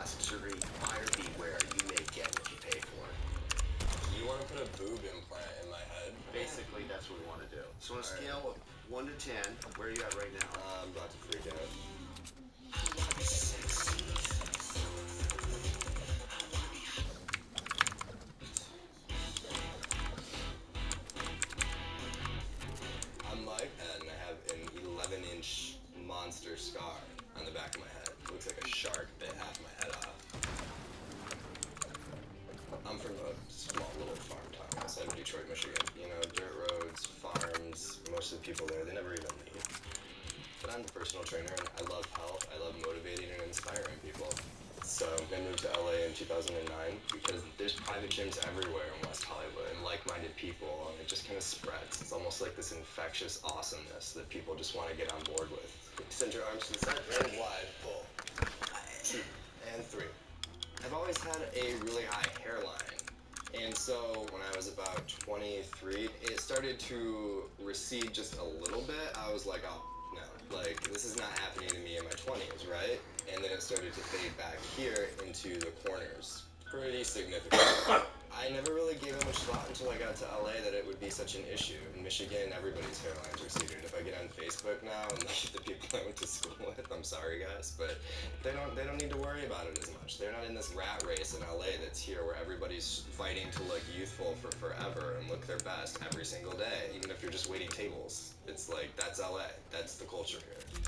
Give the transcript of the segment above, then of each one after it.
plastic surgery, buyer beware. You may get what you pay for. You want to put a boob implant in my head? Basically, that's what we want to do. So on a scale of 1 to 10, where are you at right now? I'm about to freak out. On my head, and I have an 11-inch monster scar on the back of my head. It looks like a shark bit half my head off. I'm from a small little farm town outside of Detroit, Michigan. You know, dirt roads, farms, most of the people there, they never even leave. But I'm the personal trainer, and I love health. I love motivating and inspiring people. So I moved to LA in 2009 because there's private gyms everywhere in West Hollywood and like-minded people, and it just kind of spreads. It's almost like this infectious awesomeness that people just want to get on board with. Send your arms to the side, and wide, pull. 2 and 3. I've always had a really high hairline. And so when I was about 23, it started to recede just a little bit. I was like, oh, no, like this is not happening to me in my 20s, right? And then it started to fade back here into the corners. Pretty significant. I never really gave it much thought until I got to LA that it would be such an issue. In Michigan, everybody's hairlines receded. If I get on Facebook now and look at the people I went to school with, I'm sorry guys, but they don't need to worry about it as much. They're not in this rat race in LA that's here where everybody's fighting to look youthful for forever and look their best every single day, even if you're just waiting tables. It's like, that's LA. That's the culture here.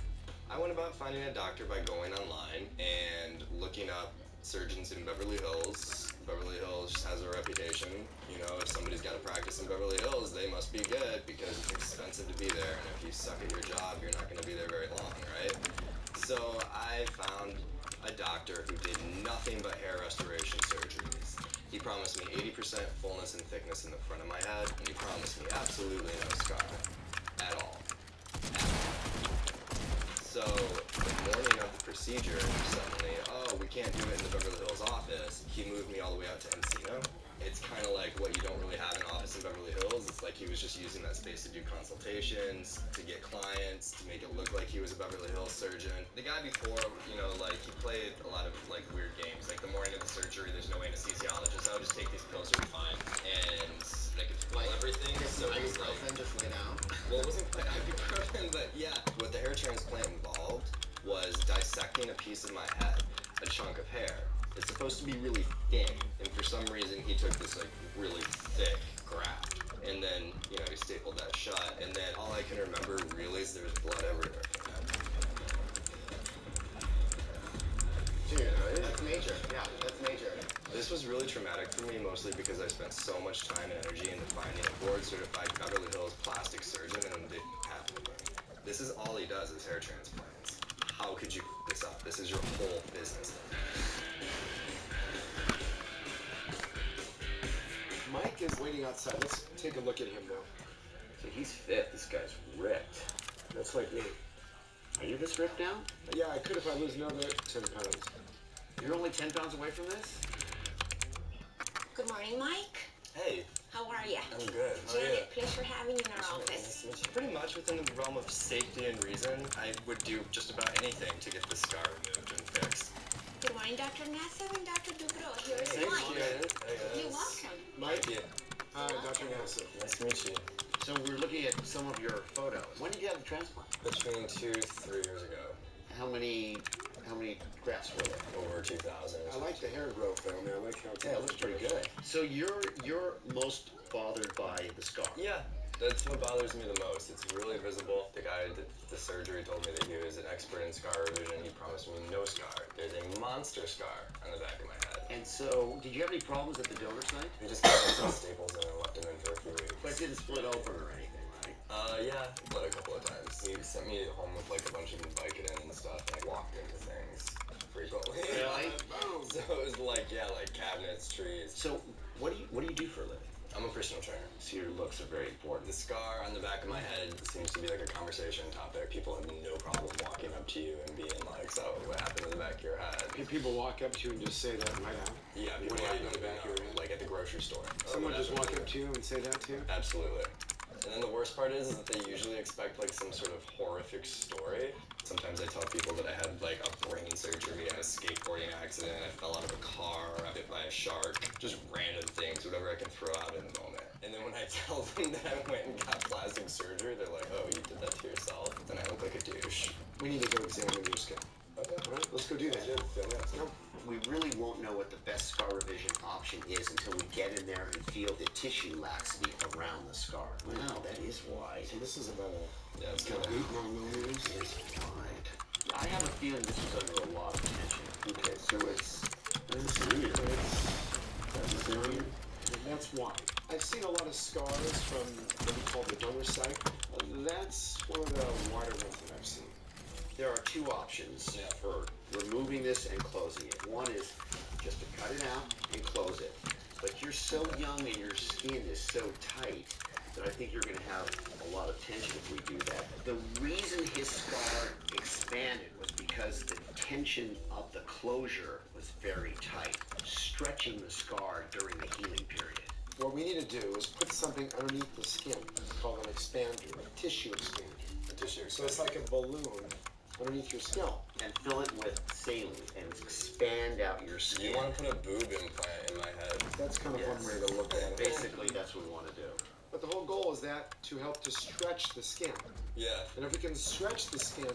I went about finding a doctor by going online and looking up surgeons in Beverly Hills. Beverly Hills just has a reputation. You know, if somebody's got a practice in Beverly Hills, they must be good because it's expensive to be there. And if you suck at your job, you're not going to be there very long, right? So I found a doctor who did nothing but hair restoration surgeries. He promised me 80% fullness and thickness in the front of my head, and he promised me absolutely no scar at all. So the morning of the procedure, suddenly, oh, we can't do it in the Beverly Hills office. He moved me all the way out to Encino. It's kind of like what you don't really have an office in Beverly Hills. It's like he was just using that space to do consultations, to get clients, to make it look like he was a Beverly Hills surgeon. The guy before, you know, like he played a lot of like weird games. Like the morning of the surgery, there's no anesthesiologist. I would just take these pills, you'll be fine. And they could feel everything. So it was like, Just lay down. well, it wasn't quite ibuprofen, but yeah. What the hair transplant involved was dissecting a piece of my head, a chunk of hair. It's supposed to be really thin, and for some reason he took this like really thick graft, and then, you know, he stapled that shut, and then all I can remember really is there's blood everywhere from that. Dude, that's major. Yeah, that's major. This was really traumatic for me, mostly because I spent so much time and energy into finding a board-certified Beverly Hills plastic surgeon, and it didn't happen to me. This is all he does is hair transplants. How could you f this up? This is your whole business. Mike is waiting outside. Let's take a look at him though. So he's fit. This guy's ripped. That's like me. Are you this ripped now? Yeah, I could if I lose another 10 pounds. You're only 10 pounds away from this? Good morning, Mike. Hey, How are you? I'm good. How are you? Janet, pleasure having you in our office. Pretty much within the realm of safety and reason, I would do just about anything to get this scar removed and fixed. Good morning, Dr. Nassau and Dr. Dubrow. Here is Thank Mike. you. Hey, guys. You're welcome. Mike? Thank you. Hi, Dr. Nassau. Nice to meet you. So we're looking at some of your photos. When did you have the transplant? Between 2-3 years ago. How many grafts were there? Over 2,000. I like the hair growth though, man. I like how Yeah, it looks pretty good. So you're most bothered by the scar? Yeah, that's what bothers me the most. It's really visible. The guy that did the surgery told me that he was an expert in scar revision. He promised me no scar. There's a monster scar on the back of my head. And so, did you have any problems at the donor site? He just got some staples in and left him in for a few weeks. But it didn't split open or anything, right? Yeah, but a couple of times. He sent me home with like a bunch of Vicodin and stuff, and I walked into things frequently. Really? So it was like, yeah, like cabinets, trees. So, what do you do for a living? I'm a personal trainer. So your looks are very important. The scar on the back of my head seems to be like a conversation topic. People have no problem walking up to you and being like, so what happened to the back of your head? People walk up to you and just say that right out. Yeah, people What don't happened even to the back of your head? like at the grocery store. Someone Oh, just what walk happened up to you and say that too? Absolutely. And then the worst part is that they usually expect like some sort of horrific story. Sometimes I tell people that I had like a brain surgery and a skateboarding accident. I shark, just random things, whatever I can throw out in the moment. And then when I tell them that I went and got plastic surgery, they're like, oh, you did that to yourself? Then I look like a douche. We need to go examine your skin. Okay. All right, let's go do that. Let's No. We really won't know what the best scar revision option is until we get in there and feel the tissue laxity around the scar. Wow, that is wide. So this is about a Yeah, it's kind kind of of 8 millimeters. It's wide. I have a feeling this is under a lot of tension. Okay, so it's And that's why. I've seen a lot of scars from what we call the donor site. That's one of the wider ones that I've seen. There are two options for removing this and closing it. One is just to cut it out and close it. But you're so young and your skin is so tight that I think you're going to have a lot of tension if we do that. The reason his scar expanded was because the tension of the closure was very tight, stretching the scar during the healing period. What we need to do is put something underneath the skin called an expander, a tissue expander. a tissue. So it's like a balloon underneath your scalp. And fill it with saline and expand out your skin. You want to put a boob implant in my head? That's kind of Yes. one way to look at it. Basically, that's what we want to do. But the whole goal is that to help to stretch the skin. Yeah. And if we can stretch the skin,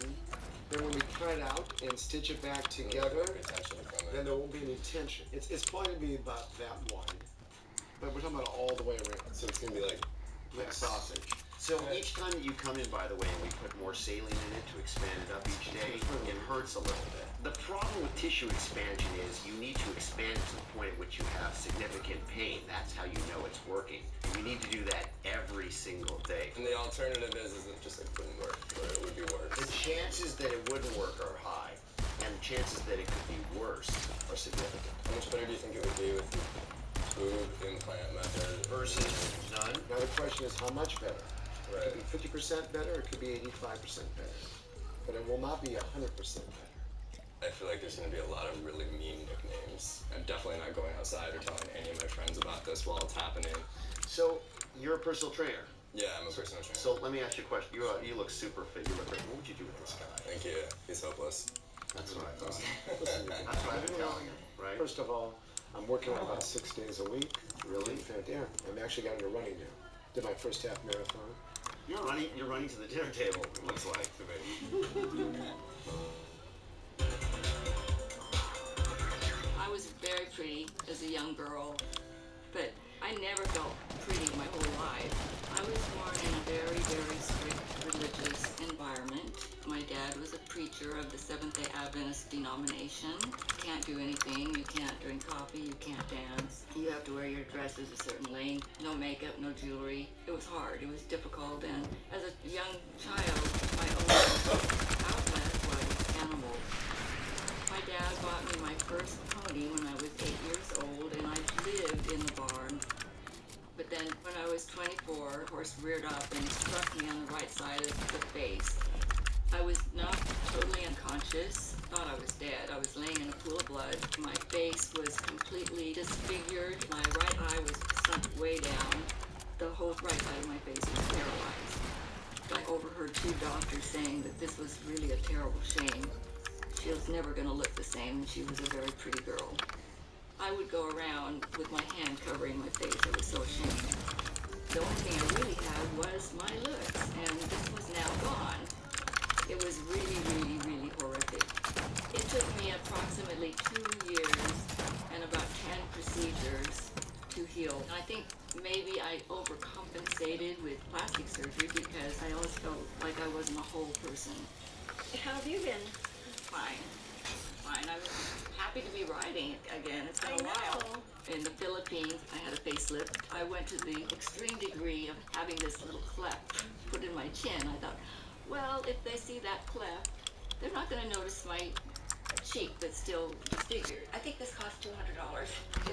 then when we cut it out and stitch it back together, Retention from then it. there won't be any tension. It's probably going to be about that wide. But we're talking about all the way around. So it's gonna be like, Like sausage. So each time that you come in, by the way, and we put more saline in it to expand it up each day, it hurts a little bit. The problem with tissue expansion is you need to expand it to the point at which you have significant pain. That's how you know it's working. And you need to do that every single day. and the alternative is it just like wouldn't work, or it would be The worse. chances that it wouldn't work are high, and the chances that it could be worse are significant. How much better do you think it would be with the boob implant method Versus none. Now the question is how much better? Right. It could be 50% better, it could be 85% better. But it will not be 100% better. I feel like there's gonna be a lot of really mean nicknames. I'm definitely not going outside or telling any of my friends about this while it's happening. So you're a personal trainer. Yeah, I'm a personal trainer. So let me ask you a question. You look super fit. You look like, what would you do with this guy? Thank you. He's hopeless. That's what I thought. Listen, That's what I've been telling him, right? first of all, I'm working out about 6 days a week. Really? Yeah, I'm actually got into running now. Did my first half marathon. You're running to the dinner table, it looks like to me. I was very pretty as a young girl, but I never felt pretty my whole life. I was born in a very, very strict religious environment. My dad was a preacher of the Seventh-day Adventist denomination. You can't do anything. You can't drink coffee. You can't dance. You have to wear your dresses a certain length. No makeup, no jewelry. It was hard. It was difficult. And as a young child, my only outlet was animals. My dad bought me my first pony when I was 8 years old, and I lived in the barn. But then when I was 24, the horse reared up and struck me on the right side of the face. I was not totally unconscious, thought I was dead. I was laying in a pool of blood. My face was completely disfigured. My right eye was sunk way down. The whole right side of my face was paralyzed. I overheard 2 doctors saying that this was really a terrible shame. She was never going to look the same, and she was a very pretty girl. I would go around with my hand covering my face. I was so ashamed. The only thing I really had was my looks, and this was now gone. It was really, really, really horrific. It took me approximately 2 years and about 10 procedures to heal. I think maybe I overcompensated with plastic surgery because I always felt like I wasn't a whole person. How have you been? Fine. I'm happy to be riding again. It's been a while. In the Philippines, I had a facelift. I went to the extreme degree of having this little cleft put in my chin. I thought, well, if they see that cleft, they're not going to notice my cheek that's still disfigured. I think this cost $200.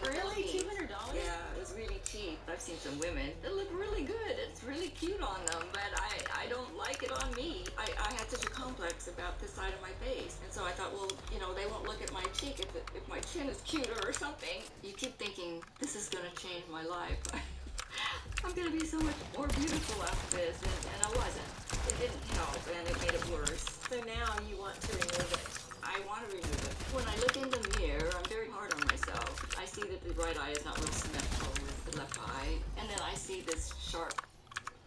Really? $200? Yeah, it was really cheap. I've seen some women that look really good. It's really cute on them, but I don't like it on me. I had such a complex about this side of my face. And so I thought, well, they won't look at my cheek if my chin is cuter or something. You keep thinking, this is going to change my life. I'm going to be so much more beautiful after this, and I wasn't. It didn't help, and it made it worse. So now you want to remove it. I want to remove it. When I look in the mirror, I'm very hard on myself. I see see that the right eye is not real symmetrical with the left eye. And then I see this sharp,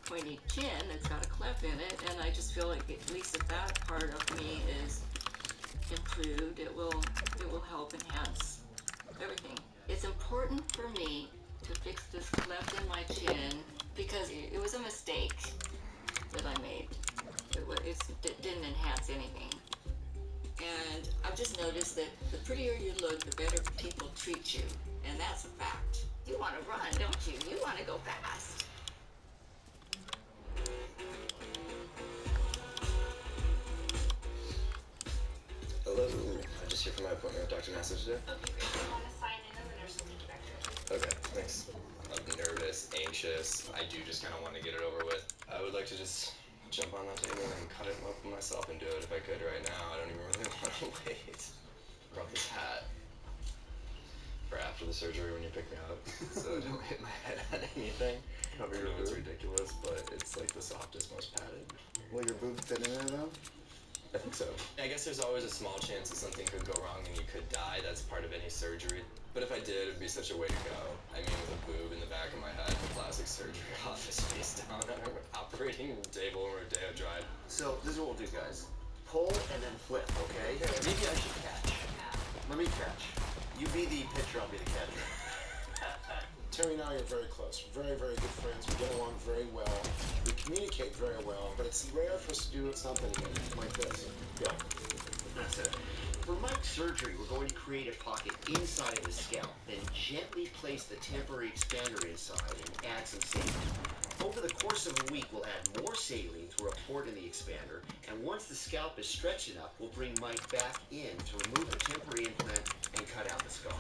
pointy chin that's got a cleft in it, and I just feel like at least if that part of me is improved, it will help enhance everything. It's important for me to fix this cleft in my chin because it was a mistake that I made. It didn't enhance anything. And I've just noticed that the prettier you look, the better people treat you. And that's a fact. You want to run, don't you? You want to go fast. Hello. I'm just here for my appointment with Dr. Nassif today. Okay, you want to sign in, and the nurse will take you back to your table. Okay, thanks. I'm nervous, anxious. I do just kind of want to get it over with. I would like to just jump on that table and cut it up myself and do it if I could right now. I don't even really want to wait. I brought this hat for after the surgery when you pick me up, so I don't hit my head on anything. Cover I your know it's boob. ridiculous, but it's like the softest, most padded. Will your boob fit in there though? I think so. I guess there's always a small chance that something could go wrong and you could die. That's part of any surgery. But if I did, it'd be such a way to go. I mean, with a boob in the back of my head, the plastic surgery office face down on an operating table or a day of drive. So this is what we'll do, guys. Pull and then flip, okay? Maybe I should catch. Let me catch. You be the pitcher, I'll be the catcher. Terry and I are very close, very, very good friends. We get along very well. We communicate very well, but it's rare for us to do something like this. Go. That's it. For Mike's surgery, we're going to create a pocket inside of his scalp, then gently place the temporary expander inside and add some saline. Over the course of a week, we'll add more saline through a port in the expander, and once the scalp is stretched enough, we'll bring Mike back in to remove the temporary implant and cut out the scar.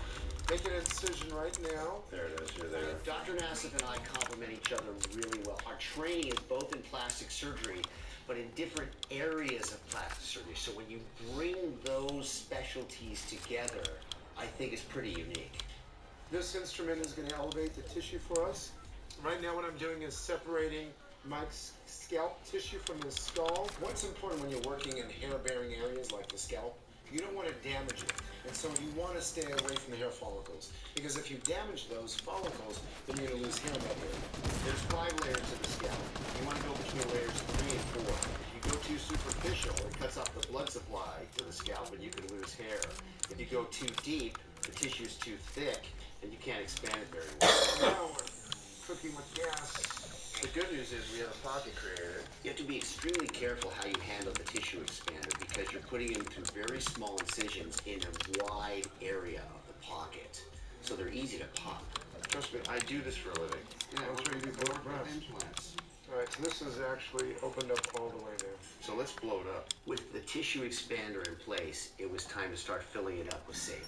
Making a decision right now. There it is, you're there. Dr. Nassif and I complement each other really well. Our training is both in plastic surgery, but in different areas of plastic surgery. So when you bring those specialties together, I think it's pretty unique. This instrument is going to elevate the tissue for us. Right now what I'm doing is separating Mike's scalp tissue from his skull. What's important when you're working in hair-bearing areas like the scalp, you don't want to damage it. And so you want to stay away from the hair follicles. Because if you damage those follicles, then you're going to lose hair in that area. There's 5 layers to the scalp. You want to go between layers 3 and 4. If you go too superficial, it cuts off the blood supply to the scalp and you can lose hair. If you go too deep, the tissue's too thick and you can't expand it very well. Now we're cooking with gas. The good news is we have a pocket creator. You have to be extremely careful how you handle the tissue expander because you're putting it into very small incisions in a wide area of the pocket. So they're easy to pop. Trust me, I do this for a living. Yeah, we're we do with both breaths. implants. All right, so this is actually opened up all the way there. So let's blow it up. With the tissue expander in place, it was time to start filling it up with saline.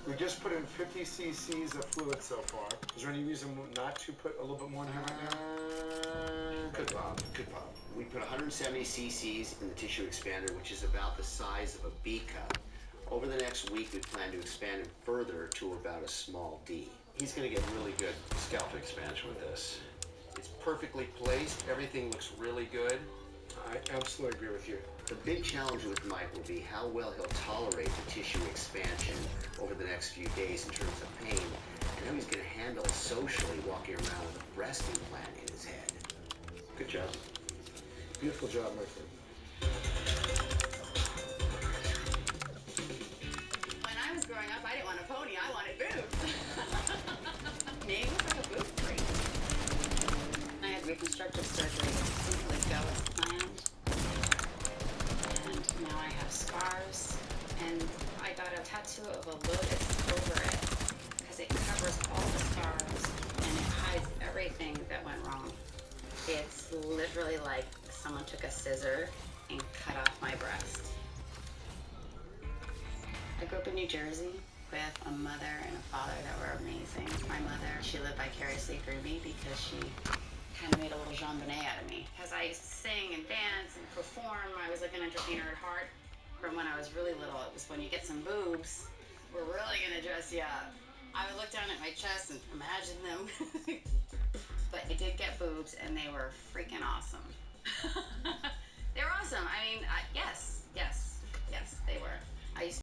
We just put in 50 cc's of fluid so far. Is there any reason not to put a little bit more in here right now? Could pop. Could pop. We put 170 cc's in the tissue expander, which is about the size of a B cup. Over the next week, we plan to expand it further to about a small D. He's going to get really good scalp expansion with this. It's perfectly placed. Everything looks really good. I absolutely agree with you. The big challenge with Mike will be how well he'll tolerate the tissue expansion over the next few days in terms of pain, and how he's going to handle socially walking around with a breast implant in his head. Good job. Beautiful job, my friend. When I was growing up, I didn't want a pony, I wanted boobs. Maybe it's like a boob tree. I had reconstructive surgery. Didn't really go as planned. And now I have scars. And I got a tattoo of a lotus over it because it covers all the scars and it hides everything that went wrong. It's literally like someone took a scissor and cut off my breast. I grew up in New Jersey with a mother and a father that were amazing. My mother, she lived vicariously through me because she kind of made a little Jean Bonnet out of me. As I used to sing and dance and perform, I was like an entertainer at heart. From when I was really little, it was when you get some boobs, we're really gonna dress you up. I would look down at my chest and imagine them. But I did get boobs and they were freaking awesome. They were awesome. I mean, yes, they were. I used